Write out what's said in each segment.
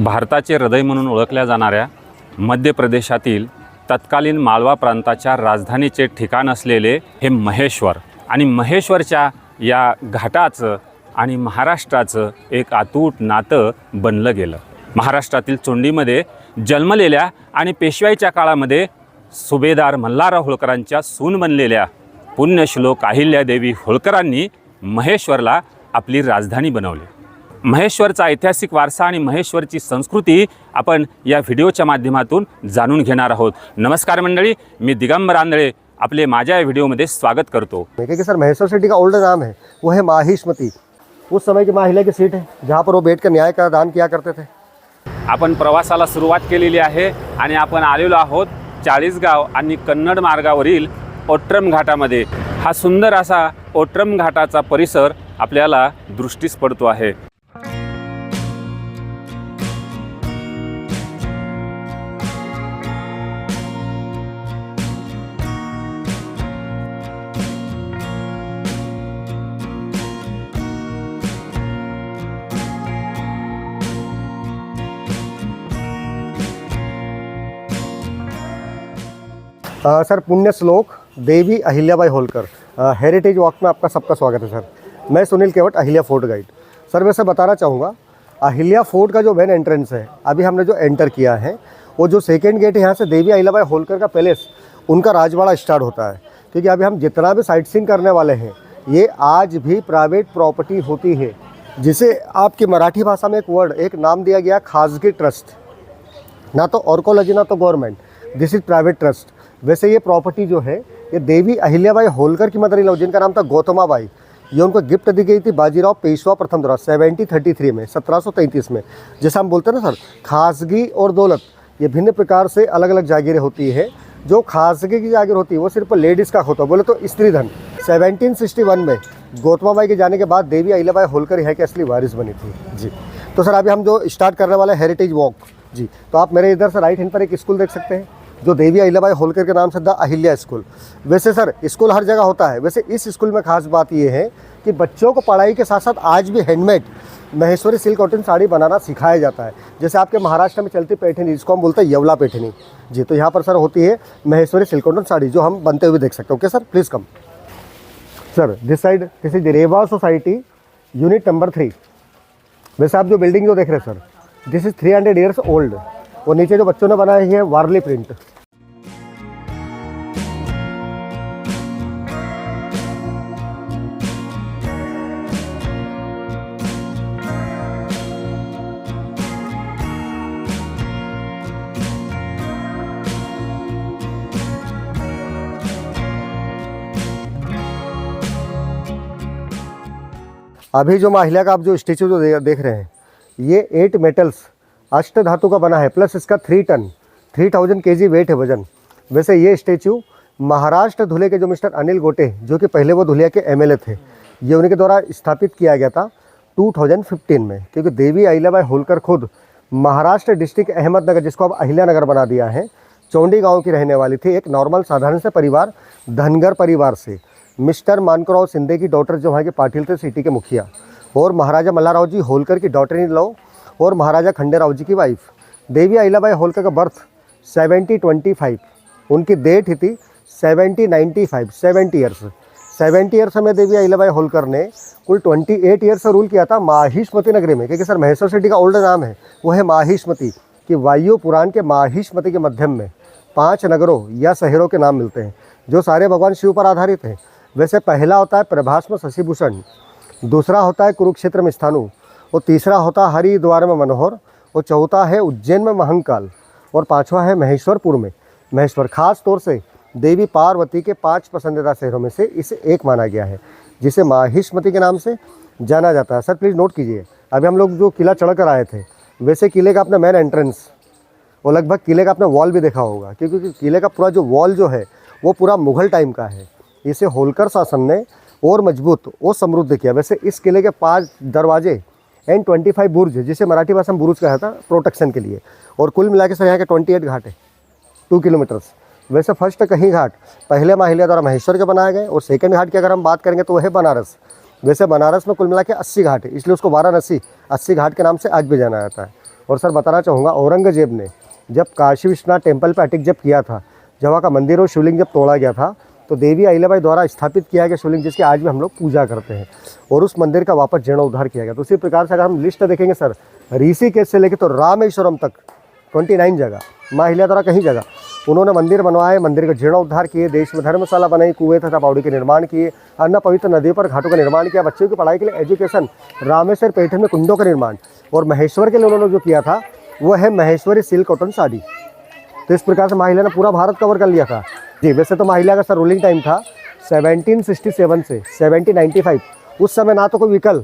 भारताचे हृदय म्हणून ओळखल्या जाणाऱ्या मध्य प्रदेशातील तत्कालीन माळवा प्रांताच्या राजधानीचे ठिकाण असलेले हे महेश्वर आणि महेश्वरच्या या घाटाचं आणि महाराष्ट्राचं एक अतूट नातं बनलं गेलं। महाराष्ट्रातील चोंडीमध्ये जन्मलेल्या आणि पेशवाईच्या काळामध्ये सुभेदार मल्हारराव होळकरांच्या सून बनलेल्या पुण्यश्लोक अहिल्यादेवी होळकरांनी महेश्वरला आपली राजधानी बनवली। महेश्वरचा ऐतिहासिक वारसा आणि महेश्वरची संस्कृती आपण या व्हिडिओच्या माध्यमातून जाणून घेणार आहोत। नमस्कार मंडळी, मी दिगंबर आंधळे आपले माझ्या व्हिडिओमध्ये स्वागत करतो। क्योंकि सर महेश्वर सिटी का ओल्ड नाम है वो है माहिष्मती। उस समय की महिला की सीट है जहाँ पर वो बैठकर न्याय का दान किया करते थे। आपण प्रवासाला सुरुवात केलेली आहे आणि आपण आलेलो आहोत चाळीसगाव आणि कन्नड मार्गावरील ओट्रम घाटामध्ये। हा सुंदर असा ओट्रम घाटाचा परिसर आपल्याला दृष्टीस पडतो आहे। सर पुण्य श्लोक देवी अहिल्याबाई होलकर हेरिटेज वॉक में आपका सबका स्वागत है। सर मैं सुनील केवट, अहिल्या फोर्ट गाइड। सर वैसे बताना चाहूँगा अहिल्या फोर्ट का जो मेन एंट्रेंस है, अभी हमने जो एंटर किया है वो जो सेकेंड गेट है, यहाँ से देवी अहिल्याबाई होलकर का पैलेस उनका राजवाड़ा स्टार्ट होता है। क्योंकि अभी हम जितना भी साइट सीइंग करने वाले हैं ये आज भी प्राइवेट प्रॉपर्टी होती है, जिसे आपकी मराठी भाषा में एक वर्ड, एक नाम दिया गया खाजगी ट्रस्ट। ना तो ऑर्कोलॉजी ना तो government, this is private trust. वैसे ये प्रॉपर्टी जो है ये देवी अहिल्याबाई होलकर की मदर इन लॉ, जिनका नाम था गौतमाबाई, ये उनको गिफ्ट दी गई थी बाजीराव पेशवा प्रथम द्वारा 1733 में, 1733 में। जैसे हम बोलते हैं ना सर, खासगी और दौलत ये भिन्न प्रकार से अलग अलग जागीरें होती है। जो खासगी की जागीर होती है वो सिर्फ लेडीज़ का होता है, बोले तो स्त्री धन। 1761 में गौतमाबाई के जाने के बाद देवी अहिल्याबाई होलकर यहाँ की असली वारिस बनी थी जी। तो सर अभी हम जो स्टार्ट करने वाले हेरिटेज वॉक जी, तो आप मेरे इधर से राइट हैंड पर एक स्कूल देख सकते हैं जो देवी अहिल्याबाई होलकर के नाम से द अहिल्या स्कूल। वैसे सर स्कूल हर जगह होता है, वैसे इस स्कूल में खास बात ये है कि बच्चों को पढ़ाई के साथ साथ आज भी handmade Maheshwari silk cotton sari बनाना सिखाया जाता है। जैसे आपके महाराष्ट्र में चलती पैठनी, जिसको हम बोलते हैं येवला पैठनी जी, तो यहाँ पर सर होती है महेश्वरी सिल्क कॉटन साड़ी, जो हम बनते हुए देख सकते हो। Okay sir, please come. Sir this side this is Reva society unit number 3। वैसे आप जो बिल्डिंग जो देख रहे हैं sir, this is 300 years old. और नीचे जो बच्चों ने बनाई है वारली प्रिंट। अभी जो महिला का आप जो स्टेचू जो देख रहे हैं ये 8 मेटल्स अष्ट धातु का बना है, प्लस इसका 3 टन 3000 kg वेट है वजन। वैसे ये स्टेचू महाराष्ट्र धुले के जो मिस्टर अनिल गोटे, जो कि पहले वो धुलिया के MLA थे, ये उनके द्वारा स्थापित किया गया था 2015 में। क्योंकि देवी अहिल्याबाई होलकर खुद महाराष्ट्र डिस्ट्रिक्ट अहमदनगर, जिसको अब अहिल्यानगर बना दिया है, चौंडी गाँव की रहने वाली थी। एक नॉर्मल साधारण से परिवार, धनगर परिवार से। मिस्टर मानकराव शिंदे की डॉटर जो वहाँ के पाटिल थे सिटी के मुखिया, और महाराजा मल्हारराव जी होलकर की डॉटर इन लॉ और महाराजा खंडेराव जी की वाइफ। देवी अहिल्याबाई होलकर का बर्थ 1725, उनकी डेट ही थी 1795, 70 ईयर्स। 70 ईयर्स में देवी अहिल्याबाई होलकर ने कुल 28 ईयर्स रूल किया था माहिष्मती नगरी में। क्योंकि सर महेश्वर सिटी का ओल्ड नाम है वो है माहिष्मती, कि वायु पुराण के माहिष्मती के मध्यम में 5 नगरों या शहरों के नाम मिलते हैं जो सारे भगवान शिव पर आधारित हैं। वैसे पहला होता है प्रभास में शशिभूषण, दूसरा होता है कुरुक्षेत्र में स्थानु, और तीसरा होता है हरिद्वार में मनोहर, और चौथा है उज्जैन में महंकाल, और पांचवा है महेश्वरपुर में महेश्वर। खास तौर से देवी पार्वती के 5 पसंदीदा शहरों में से इसे एक माना गया है, जिसे माहिष्मती के नाम से जाना जाता है। सर प्लीज़ नोट कीजिए, अभी हम लोग जो किला चढ़ कर आए थे, वैसे किले का अपना मेन एंट्रेंस और लगभग किले का अपना वॉल भी देखा होगा, क्योंकि किले का पूरा जो वॉल जो है वो पूरा मुग़ल टाइम का है। इसे होलकर शासन ने और मजबूत और समृद्ध किया। वैसे इस किले के 5 दरवाजे एंड 25 बुर्ज, जिसे मराठी भाषा में बुरुज कहा था प्रोटेक्शन के लिए, और कुल मिला के सर यहाँ के 28 घाट है 2 किलोमीटर्स। वैसे फर्स्ट कहीं घाट पहले माहिल्या द्वारा महेश्वर के बनाए गए, और सेकंड घाट की अगर हम बात करेंगे तो वह है बनारस। वैसे बनारस में कुल मिला के 80 घाट है, इसलिए उसको वाराणसी 80 घाट के नाम से आज भी जाना जाता है। और सर बताना चाहूँगा, औरंगजेब ने जब काशी विश्वनाथ टेम्पल पर अटैक जब किया था, जब वहाँ का मंदिर और शिवलिंग जब तोड़ा गया था, तो देवी अहिल्याबाई द्वारा स्थापित किया गया शिवलिंग जिसकी आज भी हम लोग पूजा करते हैं, और उस मंदिर का वापस जीर्णोद्धार किया गया। तो उसी प्रकार से अगर हम लिस्ट देखेंगे सर, ऋषिकेश से लेकर तो रामेश्वरम तक 29 जगह माँ अहिल्या द्वारा कहीं जगह उन्होंने मंदिर बनवाए, मंदिर का जीर्णोद्धार किए, देश में धर्मशाला बनाई, कुएं तथा बावड़ी के निर्माण किए, अन्य पवित्र नदियों पर घाटों का निर्माण किया, बच्चों की पढ़ाई के लिए एजुकेशन, रामेश्वर पैठन में कुंडों का निर्माण, और महेश्वर के लिए उन्होंने जो किया था वो है महेश्वरी सिल्क कॉटन साड़ी। तो इस प्रकार से माँ अहिल्या ने पूरा भारत कवर कर लिया था जी। वैसे तो माँ अहिल्या का सर रूलिंग टाइम था 1767 से 1795। उस समय ना तो कोई व्हीकल,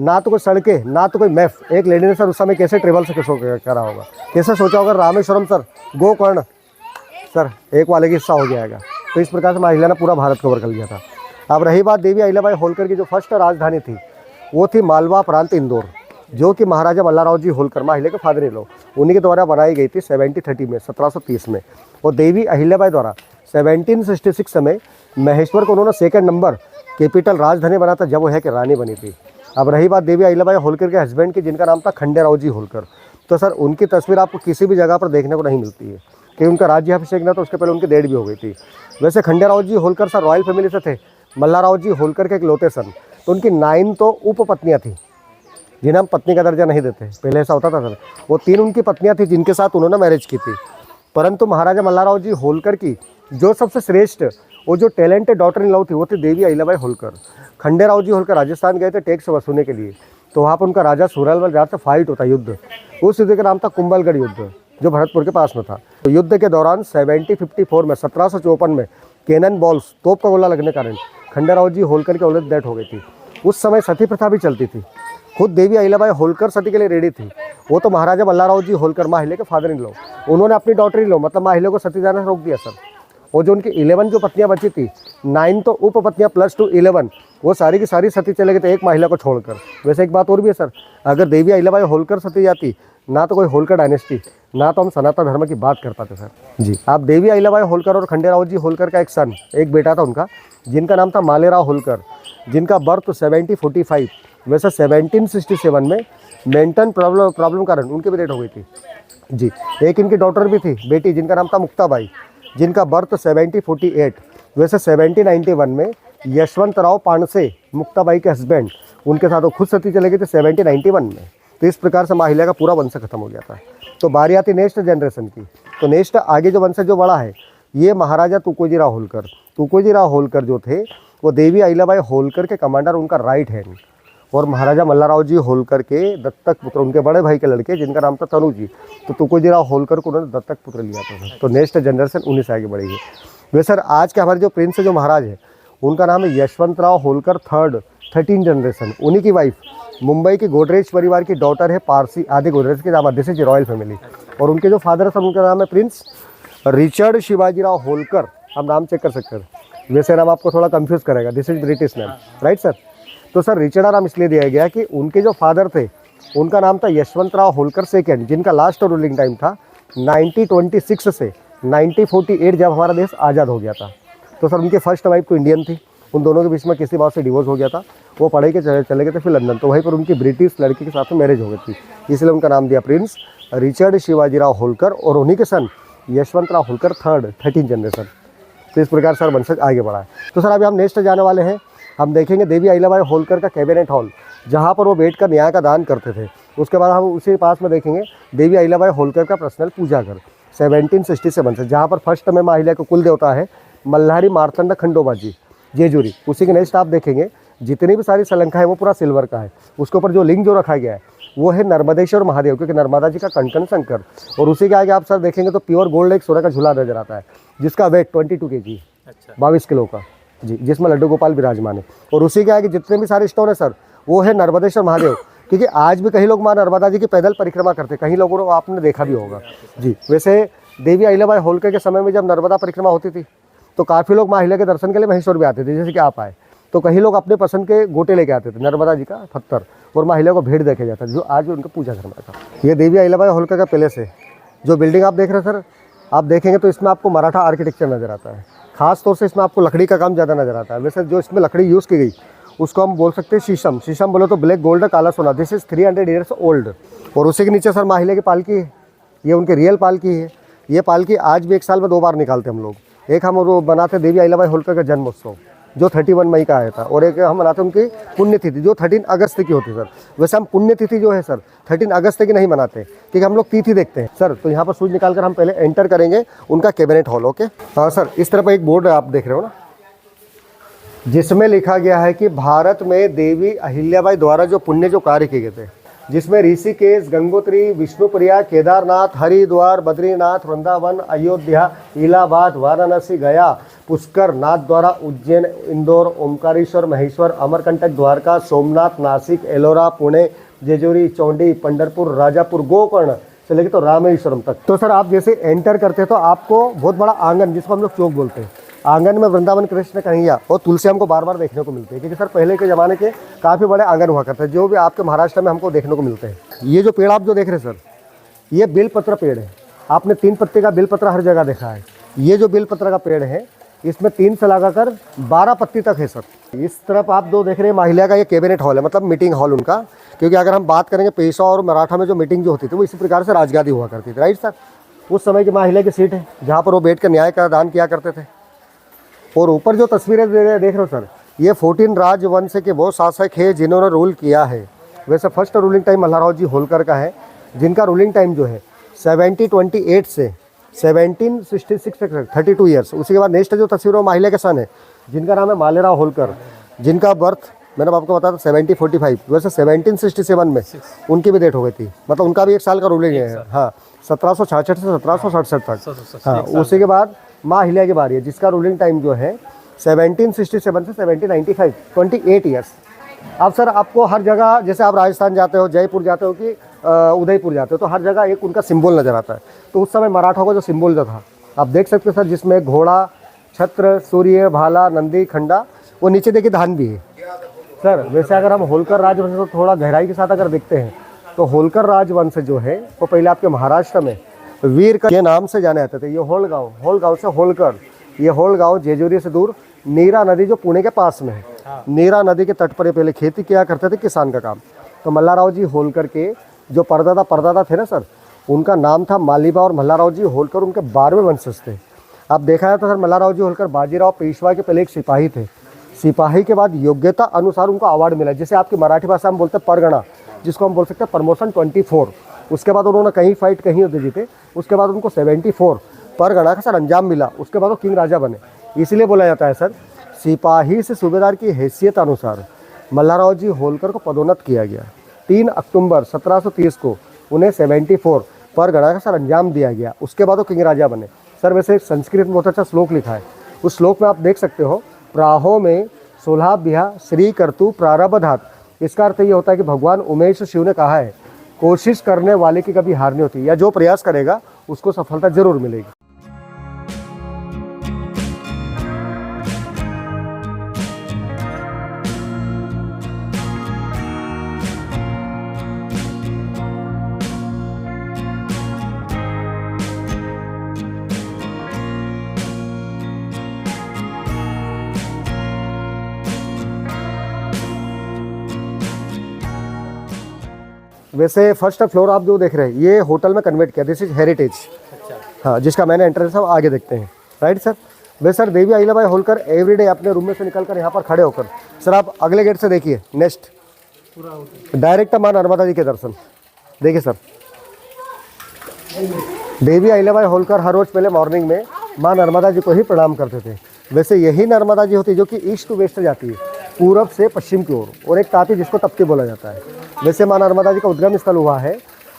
ना तो कोई सड़कें, ना तो कोई मैप। एक लेडी ने सर उस समय कैसे ट्रेवल से करा होगा, कैसे सोचा होगा रामेश्वरम सर गोकर्ण सर एक वाले की हिस्सा हो जाएगा। तो इस प्रकार से माँ अहिल्या ने पूरा भारत कवर कर लिया था। अब रही बात देवी अहिल्याबाई होलकर की जो फर्स्ट राजधानी थी वो थी मालवा प्रांत इंदौर, जो कि महाराजा मल्हाराव जी होलकर माँ अहिल्या के फादर इन लॉ उन्हीं के द्वारा बनाई गई थी 1730 में 1730 में। और देवी अहिल्याबाई द्वारा 1766 में महेश्वर को उन्होंने सेकंड नंबर कैपिटल राजधानी बना था, जब वो है कि रानी बनी थी। अब रही बात देवी अहिल्याबाई होलकर के हस्बैंड की, जिनका नाम था खंडेराव जी होलकर, तो सर उनकी तस्वीर आपको किसी भी जगह पर देखने को नहीं मिलती है कि उनका राज्याभिषेक ना तो उसके पहले उनकी डेथ भी हो गई थी। वैसे खंडेराव जी होलकर सर रॉयल फैमिली से थे, मल्हाराव जी होलकर के एक लौते सन, तो उनकी 9 तो उपपत्नियाँ थी जिन्हें हम पत्नी का दर्जा नहीं देते, पहले ऐसा होता था सर। वो 3 उनकी पत्नियाँ थी जिनके साथ उन्होंने मैरिज की थी, परंतु महाराजा मल्हाराव जी होलकर की जो सबसे श्रेष्ठ वो जो टैलेंटेड डॉटर इन लॉ थी वो थी देवी अहिल्याबाई होलकर। खंडेराव जी होलकर राजस्थान गए थे टैक्स वसूलने के लिए, तो वहाँ पर उनका राजा सूरलमल जहाँ से फाइट होता युद्ध, उस युद्ध का नाम था कुंभलगढ़ युद्ध, जो भरतपुर के पास में था। तो युद्ध के दौरान 1754 में 1754 में कैनन बॉल्स तोप का गोला लगने के कारण खंडेराव जी होलकर की औरत डेथ हो गई थी। उस समय सती प्रथा भी चलती थी, खुद देवी अहिल्याबाई होलकर सती के लिए रेडी थी। वो तो महाराजा मल्हाराव जी होलकर माँ अहिल्या के फादर इन लॉ, उन्होंने अपनी डॉटर इन लॉ मतलब माँ अहिल्या को सती जाने से रोक दिया सर। और जो उनकी 11 जो पत्नियां बची थी, 9 तो उपपत्नियां +2 11, वो सारी की सारी सती चले गए थे एक महिला को छोड़कर। वैसे एक बात और भी है सर, अगर देवी अहिल्याबाई होलकर सती जाती ना तो कोई होलकर डायनेस्टी, ना तो हम सनातन धर्म की बात कर पाते सर जी। आप देवी अहिल्याबाई होलकर और खंडेराव जी होलकर का एक सन, एक बेटा था उनका, जिनका नाम था मालेराव होलकर, जिनका बर्थ 1745। वैसे 1767 में मेंटन प्रॉब्लम कारण उनकी भी डेथ हो गई थी जी। एक इनकी डॉटर भी थी बेटी, जिनका नाम था मुक्ताबाई, जिनका बर्थ 1748। वैसे 1791 में यशवंतराव पांडसे मुक्ताबाई के हस्बैंड, उनके साथ वो खुद सती चले गए थे 1791 में। तो इस प्रकार से माँ अहिल्या का पूरा वंश खत्म हो गया था। तो बारी आती नेक्स्ट जनरेशन की, तो नेक्स्ट आगे जो वंश जो बड़ा है ये महाराजा तुकोजीराव होलकर। तुकोजीराव होलकर जो थे वो देवी अहिल्याबाई होलकर के कमांडर, उनका राइट हैंड, और महाराजा मल्हाराव जी होलकर के दत्तक पुत्र, उनके बड़े भाई के लड़के, जिनका नाम था तनु जी। तो तुकोजीराव होलकर को उन्होंने दत्तक पुत्र लिया था। तो नेक्स्ट जनरेशन उन्हीं से आगे बढ़ेगी। वैसे सर आज के हमारे जो प्रिंस जो महाराज है उनका नाम है यशवंतराव होलकर 13 जनरेशन। उन्हीं की वाइफ मुंबई की गोदरेज परिवार की डॉटर है पारसी आदि गोदरेज के दामाद, दिस इज रॉयल फैमिली। और उनके जो फादर है सर उनका नाम है प्रिंस रिचर्ड शिवाजीराव होलकर। आप नाम चेक कर सकते हैं, वैसे नाम आपको थोड़ा कंफ्यूज करेगा, this is British name, right sir. तो सर रिचर्ड नाम इसलिए दिया गया कि उनके जो फादर थे उनका नाम था यशवंतराव होलकर सेकेंड, जिनका लास्ट रूलिंग टाइम था 1926 से 1948, जब हमारा देश आज़ाद हो गया था। तो सर उनके फर्स्ट वाइफ तो इंडियन थी, उन दोनों के बीच में किसी बात से डिवोर्स हो गया था, वो पढ़ाई के चले गए थे फिर लंदन, तो वहीं पर उनकी ब्रिटिश लड़की के साथ में मैरिज हो गई थी, इसलिए उनका नाम दिया प्रिंस रिचर्ड शिवाजीराव होलकर। और उन्हीं के सन यशवंतराव होलकर 13 जनरेशन। तो इस प्रकार सर वंशज आगे बढ़ा है। तो सर अभी हम नेक्स्ट जाने वाले हैं, हम देखेंगे देवी अहिल्याबाई होलकर का कैबिनेट हॉल, जहाँ पर वो बैठकर न्याय का दान करते थे। उसके बाद हम उसी पास में देखेंगे देवी अहिल्याबाई होलकर का पर्सनल पूजा घर 1767 से, जहाँ पर फर्स्ट में माँ अहिल्या का कुल देवता है मल्हारी मार्तंड खंडोबा जी जेजुरी। उसी के नेक्स्ट आप देखेंगे जितनी भी सारी सलंखा है वो पूरा सिल्वर का है। उसके ऊपर जो लिंग जो रखा गया है वो है नर्मदेश्वर महादेव, क्योंकि नर्मदा जी का कंकण शंकर। और उसी के आगे आप सर देखेंगे तो प्योर गोल्ड एक सोने का झूला नजर आता है, जिसका वेट 22 kg, 22 किलो का जी, जिसमें लड्डू गोपाल विराजमान है। और उसी के आगे जितने भी सारे स्टोन है सर वो है नर्मदेश्वर महादेव, क्योंकि आज भी कई लोग माँ नर्मदा जी की पैदल परिक्रमा करते, कहीं लोगों को आपने देखा भी होगा जी। वैसे देवी अहिल्याबाई होलकर के समय में जब नर्मदा परिक्रमा होती थी तो काफ़ी लोग माँ अहिल्या के दर्शन के लिए महेश्वर भी आते थे, जैसे कि आप आए, तो कई लोग अपने पसंद के गोटे लेके आते थे, नर्मदा जी का पत्थर, और माँ अहिल्या को भेंट देखे जाता था, जो आज भी उनका पूजा घर में था। ये देवी अहिल्याबाई होलकर का पैलेस है। जो बिल्डिंग आप देख रहे हैं सर, आप देखेंगे तो इसमें आपको मराठा आर्किटेक्चर नज़र आता है, खास तौर से इसमें आपको लकड़ी का काम ज़्यादा नज़र आता है। वैसे जो इसमें लकड़ी यूज़ की गई उसको हम बोल सकते हैं शीशम। शीशम बोलो तो ब्लैक गोल्ड, काला सोना। This is 300 years old. और उसी के नीचे सर माहिले की पालकी है, ये उनकी रियल पालकी है। ये पालकी आज भी 1 साल में 2 बार निकालते हम लोग। एक हम वो बनाते देवी अहिल्याबाई होलकर का जन्मोत्सव जो 31 मई का आया था, और एक हम मनाते उनकी पुण्यतिथि जो 13 अगस्त की होती है सर। वैसे हम पुण्यतिथि जो है सर 13 अगस्त की नहीं मनाते, क्योंकि हम लोग तिथि देखते हैं सर। तो यहाँ पर सूज निकाल कर हम पहले एंटर करेंगे उनका कैबिनेट हॉल। ओके हाँ सर, इस तरफ एक बोर्ड आप देख रहे हो ना, जिसमें लिखा गया है कि भारत में देवी अहिल्याबाई द्वारा जो पुण्य जो कार्य किए गए थे, जिसमें ऋषिकेश, गंगोत्री, विष्णुप्रिया, केदारनाथ, हरिद्वार, बद्रीनाथ, वृंदावन, अयोध्या, इलाहाबाद, वाराणसी, गया, पुष्कर, नाथ द्वारा, उज्जैन, इंदौर, ओमकारेश्वर, महेश्वर, अमरकंटक, द्वारका, सोमनाथ, नासिक, एलोरा, पुणे, जेजूरी, चौंडी, पंढरपुर, राजापुर, गोकर्ण से लेकर तो रामेश्वरम तक। तो सर आप जैसे एंटर करते हैं तो आपको बहुत बड़ा आंगन, जिसको हम लोग चौक बोलते हैं, आंगन में वृंदावन, कृष्ण, कन्हैया और तुलसी हमको बार बार देखने को मिलते हैं, क्योंकि सर पहले के ज़माने के काफ़ी बड़े आंगन हुआ करते हैं, जो भी आपके महाराष्ट्र में हमको देखने को मिलते हैं। ये जो पेड़ आप जो देख रहे हैं सर, ये बेलपत्र पेड़ है। आपने 3 पत्ते का बेलपत्र हर जगह देखा है। ये जो बेलपत्र का पेड़ है, इसमें 3 से लगाकर 12 पत्ती तक है सर। इस तरफ आप जो देख रहे हैं महिला का ये कैबिनेट हॉल है, मतलब मीटिंग हॉल उनका। क्योंकि अगर हम बात करेंगे पेशवा और मराठा में जो मीटिंग जो होती थी वो इसी प्रकार से राजगादी हुआ करती थी, राइट सर। उस समय की महिला की सीट है जहाँ पर वो बैठ कर न्याय का दान किया करते थे। और ऊपर जो तस्वीरें देख रहे हो सर, ये 14 राजवंश के वो शासक है जिन्होंने रूल किया है। वैसे फर्स्ट रूलिंग टाइम मल्हारराव जी होलकर का है, जिनका रूलिंग टाइम जो है 1728 से 1766 तक 32 ईयर्स। उसी के बाद नेक्स्ट जो तस्वीर वो महिला के सन है, जिनका नाम है मालेराव होलकर, जिनका बर्थ मैंने आपको बताया था 1745। वैसे 1767 में उनकी भी डेट हो गई थी, मतलब उनका भी 1 साल का रूलिंग है। हाँ, 1766 से 1767 तक। हाँ, उसी के बाद माँ अहिल्या की बारी है, जिसका रूलिंग टाइम जो है 1767 से 1795, 28 ईयर्स। अब सर आपको हर जगह, जैसे आप राजस्थान जाते हो, जयपुर जाते हो कि उदयपुर जाते हो, तो हर जगह एक उनका सिंबल नज़र आता है। तो उस समय मराठों का जो सिंबल जो था आप देख सकते हो सर, जिसमें घोड़ा, छत्र, सूर्य, भाला, नंदी, खंडा, वो नीचे देखिए धान भी है सर। वैसे अगर हम होलकर राजवंश को थोड़ा गहराई के साथ अगर देखते हैं तो होलकर राजवंश जो है वो पहले आपके महाराष्ट्र में वीर के नाम से जाने जाते थे। ये होलगांव से होलकर, ये होलगांव जेजूरी से दूर नीरा नदी जो पुणे के पास में है, नीरा नदी के तट पर ये पहले खेती किया करते थे, किसान का काम। तो मल्हारराव जी होलकर के जो परदादा थे ना सर, उनका नाम था मालीबा, और मल्हारराव जी होलकर उनके 12वें वंशज थे। आप देखा जाए तो सर मल्हारराव जी होलकर बाजीराव पेशवा के पहले एक सिपाही थे। सिपाही के बाद योग्यता अनुसार उनको अवार्ड मिला, जिसे आपकी मराठी भाषा में बोलते हैं परगणा, जिसको हम बोल सकते हैं प्रमोशन 24। उसके बाद उन्होंने कहीं फाइट कहीं युद्ध जीते, उसके बाद उनको 74 परगणा का सर अंजाम मिला। उसके बाद वो किंग राजा बने। इसीलिए बोला जाता है सर, सिपाही से सूबेदार की हैसियत अनुसार मल्हारराव जी होलकर को पदोन्नत किया गया। 3 अक्टूबर 1730 को उन्हें 74 परगणा का सर अंजाम दिया गया। उसके बाद वो किंग राजा बने। सर वैसे एक संस्कृत में बहुत अच्छा श्लोक लिखा है, उस श्लोक में आप देख सकते हो, प्राहो में सोलहाभ्या श्री कर्तु प्रारब्धात। इसका अर्थ ये होता है कि भगवान उमेश शिव ने कहा है, कोशिश करने वाले की कभी हार नहीं होती, या जो प्रयास करेगा उसको सफलता जरूर मिलेगी। वैसे फर्स्ट फ्लोर आप जो देख रहे हैं ये होटल में कन्वर्ट किया, दिस इज हेरिटेज। हाँ, जिसका मैंने एंट्रेंस है आगे देखते हैं, राइट सर। वैसे सर देवी अहिल्याबाई होलकर एवरीडे अपने रूम में से निकलकर यहाँ पर खड़े होकर, सर आप अगले गेट से देखिए, नेक्स्ट डायरेक्ट माँ नर्मदा जी के दर्शन देखिए सर। देवी अहिल्याबाई होलकर हर रोज पहले मॉर्निंग में माँ नर्मदा जी को ही प्रणाम करते थे। वैसे यही नर्मदा जी होती है जो कि ईस्ट टू वेस्ट जाती है, पूरब से पश्चिम की ओर, और एक तापी जिसको तप्ती बोला जाता है। वैसे माँ नर्मदा जी का उद्गम स्थल हुआ है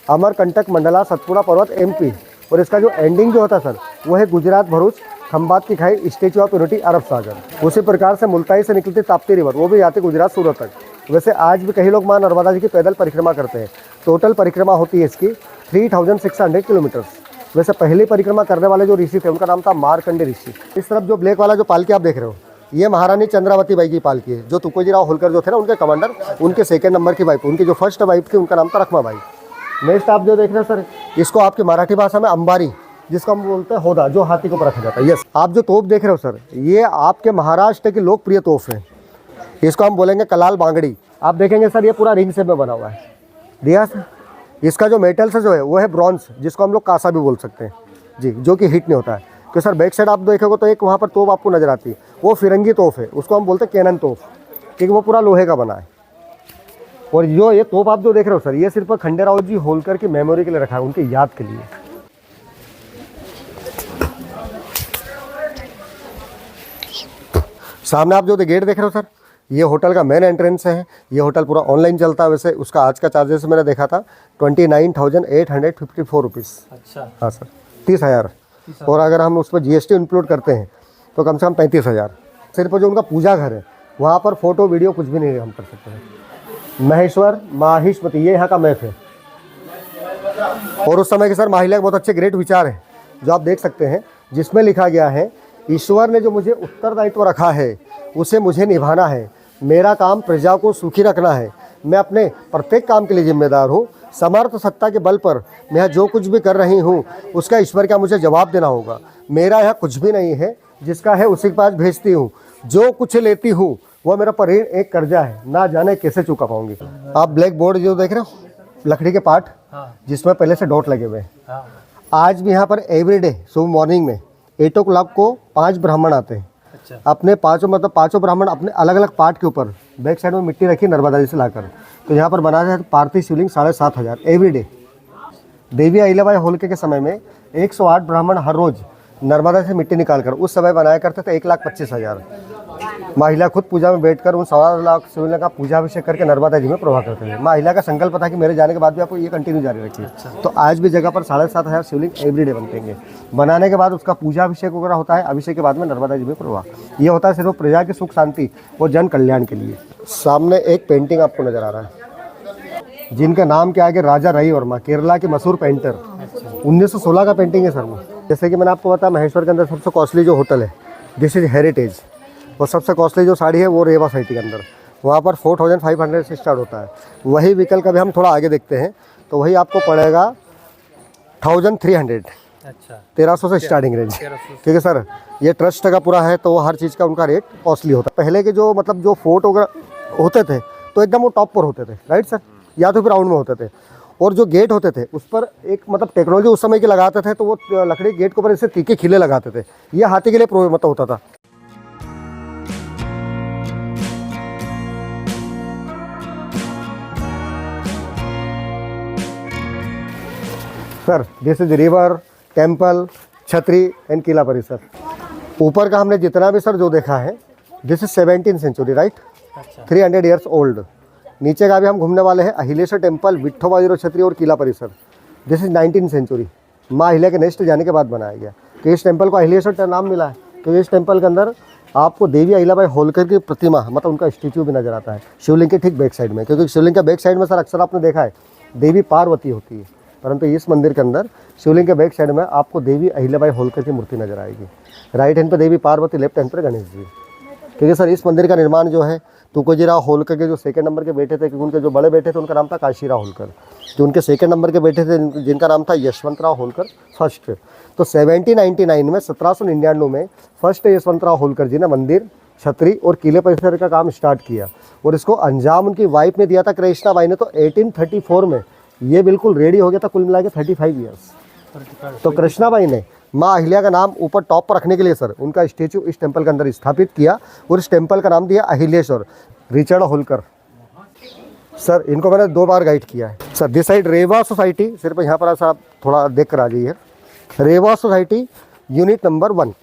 अमरकंटक मंडला सतपुड़ा पर्वत MP, और इसका जो एंडिंग जो होता है सर वो है गुजरात भरूच खंभात की खाई स्टेचू ऑफ यूनिटी अरब सागर। उसी प्रकार से मुल्ताई से निकलती ताप्ती रिवर, वो भी जाती गुजरात सूरत तक। वैसे आज भी कई लोग माँ नर्मदा जी की पैदल परिक्रमा करते हैं। टोटल परिक्रमा होती है इसकी 3600 किलोमीटर। वैसे पहली परिक्रमा करने वाले जो ऋषि थे उनका नाम था मार्कंडे ऋषि। इस तरफ जो ब्लैक वाला जो पालकी आप देख रहे हो ये महारानी चंद्रावती बाई की पालकी है, जो तुकोजीराव होलकर जो थे ना उनके कमांडर, उनके 2nd नंबर की वाइफ, उनकी जो फर्स्ट वाइफ थी उनका नाम था रखमाबाई। नेक्स्ट आप जो देख रहे हैं सर, इसको आपकी मराठी भाषा में अंबारी, जिसको हम बोलते हैं होदा, जो हाथी को रखा जाता है। यस, आप जो तोप देख रहे हो सर ये आपके महाराष्ट्र की लोकप्रिय तोप है। इसको हम बोलेंगे कलाल बांगड़ी। आप देखेंगे सर ये पूरा रिंग शेप में बना हुआ है, दिया सर। इसका जो मेटल्स जो है वो है ब्रॉन्ज, जिसको हम लोग कांसा भी बोल सकते हैं जी, जो कि हीट नहीं होता है। तो सर बैक साइड आप देखोगे तो एक वहाँ पर तोप आपको नज़र आती है, वो फिरंगी तोप है, उसको हम बोलते हैं कैनन तोप, क्योंकि वो पूरा लोहे का बना है। और जो ये तोप आप जो देख रहे हो सर, ये सिर्फ खंडेराव जी होलकर की मेमोरी के लिए रखा है, उनकी याद के लिए। सामने आप जो गेट देख रहे हो सर, ये होटल का मेन एंट्रेंस है। ये होटल पूरा ऑनलाइन चलता है, वैसे उसका आज का चार्जेस मैंने देखा था 29,854 रुपीज़। अच्छा, हाँ सर, 30,000। और अगर हम उस पर GST इंक्लूड करते हैं तो कम से कम 35,000। सिर्फ जो उनका पूजा घर है वहाँ पर फ़ोटो वीडियो कुछ भी नहीं हम कर सकते हैं। महेश्वर माहिष्मती, ये यहाँ का मैप है। और उस समय के सर माहिला के बहुत अच्छे ग्रेट विचार हैं जो आप देख सकते हैं, जिसमें लिखा गया है, ईश्वर ने जो मुझे उत्तरदायित्व रखा है उसे मुझे निभाना है। मेरा काम प्रजा को सुखी रखना है। मैं अपने प्रत्येक काम के लिए जिम्मेदार हूँ। समर्थ सत्ता के बल पर मैं जो कुछ भी कर रही हूँ उसका ईश्वर का मुझे जवाब देना होगा। मेरा यहाँ कुछ भी नहीं है, जिसका है उसी के पास भेजती हूँ। जो कुछ लेती हूँ वो मेरा पर एक कर्जा है, ना जाने कैसे चुका पाऊंगी। आप ब्लैक बोर्ड जो देख रहे हो, लकड़ी के पार्ट, जिसमें पहले से डॉट लगे हुए हैं। आज भी यहाँ पर एवरीडे सुबह मॉर्निंग में 8 o'clock को 5 ब्राह्मण आते हैं। अच्छा, अपने पाँचों ब्राह्मण अपने अलग अलग पार्ट के ऊपर बैक साइड में मिट्टी रखी नर्मदा जी से लाकर, तो यहाँ पर बनाया है पार्थिव शिवलिंग 7,500 एवरीडे। देवी अहिल्याबाई होलकर के समय में 108 ब्राह्मण हर रोज नर्मदा से मिट्टी निकालकर उस समय बनाया करते थे 1,25,000। महिला खुद पूजा में बैठकर उन 1.25 लाख शिवलिंग का पूजा अभिषेक करके नर्मदा जी में प्रवाह करते थे। महिला का संकल्प था कि मेरे जाने के बाद भी आपको ये कंटिन्यू जारी रखिए। तो आज भी जगह पर 7,500 शिवलिंग एवरीडे बनते हैं। बनाने के बाद उसका पूजा अभिषेक वगैरह होता है, अभिषेक के बाद में नर्मदा जी में प्रवाह। ये होता है सिर्फ प्रजा की सुख शांति और जन कल्याण के लिए। सामने एक पेंटिंग आपको नजर आ रहा है, जिनका नाम क्या है कि राजा रवि वर्मा, केरला के मशहूर पेंटर। 1916 का पेंटिंग है सर वो। जैसे कि मैंने आपको बताया, महेश्वर के अंदर सबसे कॉस्टली जो होटल है दिस इज हेरिटेज, और सबसे कॉस्टली जो साड़ी है वो रेवा सोसाइटी के अंदर, वहाँ पर 4,500 से स्टार्ट होता है। वही विकल्प अभी हम थोड़ा आगे देखते हैं तो वही आपको पड़ेगा 1,300। अच्छा, 1,300 से स्टार्टिंग रेंज। क्योंकि सर ये ट्रस्ट का पूरा है तो हर चीज़ का उनका रेट कॉस्टली होता है। पहले के जो मतलब जो फोर्ट वगैरह होते थे तो एकदम वो टॉप पर होते थे, राइट सर, या तो फिर राउंड में होते थे। और जो गेट होते थे उस पर एक मतलब टेक्नोलॉजी उस समय की लगाते थे, तो वो लकड़ी गेट के ऊपर ऐसे तीखे खिले लगाते थे। ये हाथी के लिए मतलब होता था। Sir this is river, temple, छतरी एंड किला परिसर। ऊपर का हमने जितना भी सर जो देखा है this is 17th century, right, 300 years old. नीचे का भी हम घूमने वाले हैं, अहिलेश्वर टेम्पल, विट्ठोबा छतरी और किला परिसर। दिस इज 19th सेंचुरी, माँ अहिल्या के नेक्स्ट जाने के बाद बनाया गया। तो इस टेम्पल को अहिलेश्वर नाम मिला है क्योंकि इस टेम्पल के अंदर आपको देवी अहिल्याबाई होलकर की प्रतिमा मतलब उनका स्टैच्यू भी नजर आता है शिवलिंग के ठीक बैक साइड में। क्योंकि शिवलिंग के बैक साइड में सर अक्सर आपने देखा है देवी पार्वती होती है, परंतु इस मंदिर के अंदर शिवलिंग के बैक साइड में आपको देवी अहिल्याबाई होलकर की मूर्ति नजर आएगी। राइट हैंड पे देवी पार्वती, लेफ्ट हैंड पर गणेश जी। क्योंकि सर इस मंदिर का निर्माण जो है तुकोजीराव होलकर के जो सेकंड नंबर के बेटे थे, क्योंकि उनके जो बड़े बेटे थे उनका नाम था काशीराव होलकर, जो उनके सेकंड नंबर के बेटे थे जिनका नाम था यशवंतराव होलकर फर्स्ट। तो 1799 में 1799 में फर्स्ट यशवंतराव होलकर जी ने मंदिर, छतरी और किले परिसर का काम स्टार्ट किया और इसको अंजाम उनकी वाइफ ने दिया था कृष्णाबाई ने। तो 1834 में ये बिल्कुल रेडी हो गया था, कुल मिला के 35 ईयर्स। तो कृष्णाबाई ने माँ अहिल्या का नाम ऊपर टॉप पर रखने के लिए सर उनका स्टेचू इस टेम्पल के अंदर स्थापित किया और इस टेम्पल का नाम दिया अहिलेश्वर रिचर्ड होलकर। सर इनको मैंने 2 बार गाइड किया है। Sir this side Reva society, सिर्फ यहाँ पर ऐसा आप थोड़ा देख कर आ जाइए। रेवा सोसाइटी यूनिट नंबर 1।